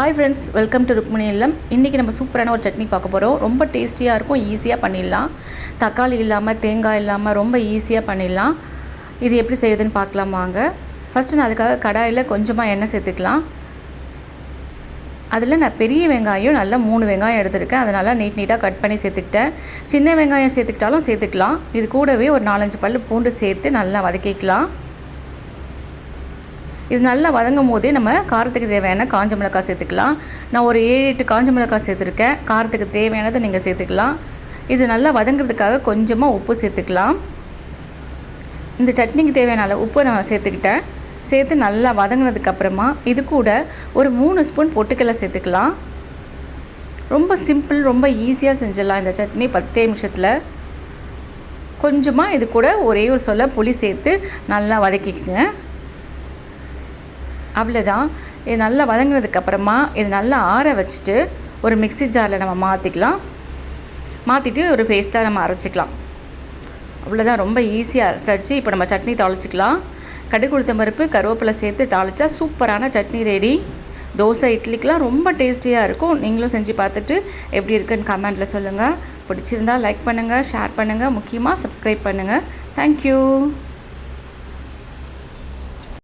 Hi friends, welcome to Rukmani இல்லம். இன்றைக்கி நம்ம சூப்பரான ஒரு சட்னி பார்க்க போகிறோம். ரொம்ப டேஸ்டியாக இருக்கும், ஈஸியாக பண்ணிடலாம். தக்காளி இல்லாமல், தேங்காய் இல்லாமல் ரொம்ப ஈஸியாக பண்ணிடலாம். இது எப்படி செய்யுதுன்னு பார்க்கலாம் வாங்க. ஃபஸ்ட்டு நான் அதுக்காக கடாயில் கொஞ்சமாக எண்ணெய் சேர்த்துக்கலாம். அதில் நான் பெரிய வெங்காயம் நல்லா 3 வெங்காயம் எடுத்துருக்கேன். அதனால் நீட்டாக கட் பண்ணி சேர்த்துக்கிட்டேன். சின்ன வெங்காயம் சேர்த்துக்கிட்டாலும் சேர்த்துக்கலாம். இது கூடவே ஒரு 4-5 பல் பூண்டு சேர்த்து நல்லா வதக்கிக்கலாம். இது நல்லா வதங்கும் போதே நம்ம காரத்துக்கு தேவையான காஞ்ச மிளகாய் சேர்த்துக்கலாம். நான் ஒரு 7-8 காஞ்ச மிளகாய் சேர்த்துருக்கேன். காரத்துக்கு தேவையானதை நீங்கள் சேர்த்துக்கலாம். இது நல்லா வதங்கிறதுக்காக கொஞ்சமாக உப்பு சேர்த்துக்கலாம். இந்த சட்னிக்கு தேவையான அளவு உப்பு நான் சேர்த்துக்கிட்டேன். சேர்த்து நல்லா வதங்கினதுக்கப்புறமா இது கூட ஒரு 3 ஸ்பூன் பொட்டுக்கடலை சேர்த்துக்கலாம். ரொம்ப சிம்பிள், ரொம்ப ஈஸியாக செஞ்சிடலாம் இந்த சட்னி 10 நிமிஷத்தில். கொஞ்சமாக இது கூட ஒரே ஒரு சொல்ல புளி சேர்த்து நல்லா வதக்கிக்கங்க. அவ்வளோதான். இது நல்லா வதங்கினதுக்கப்புறமா இது நல்லா ஆற வச்சுட்டு ஒரு மிக்ஸி ஜாரில் நம்ம மாற்றிட்டு ஒரு பேஸ்ட்டாக நம்ம அரைச்சிக்கலாம். அவ்வளோதான், ரொம்ப ஈஸியாக அரைச்சாச்சு. இப்போ நம்ம சட்னி தாளிச்சிக்கலாம். கடுகு உளுத்தம் பருப்பு, கருவேப்பிலை சேர்த்து தாளித்தா சூப்பரான சட்னி ரெடி. தோசை, இட்லிக்கெலாம் ரொம்ப டேஸ்டியாக இருக்கும். நீங்களும் செஞ்சு பார்த்துட்டு எப்படி இருக்குன்னு கமெண்ட்டில் சொல்லுங்கள். பிடிச்சிருந்தால் லைக் பண்ணுங்கள், ஷேர் பண்ணுங்கள், முக்கியமாக சப்ஸ்கிரைப் பண்ணுங்கள். தேங்க்யூ.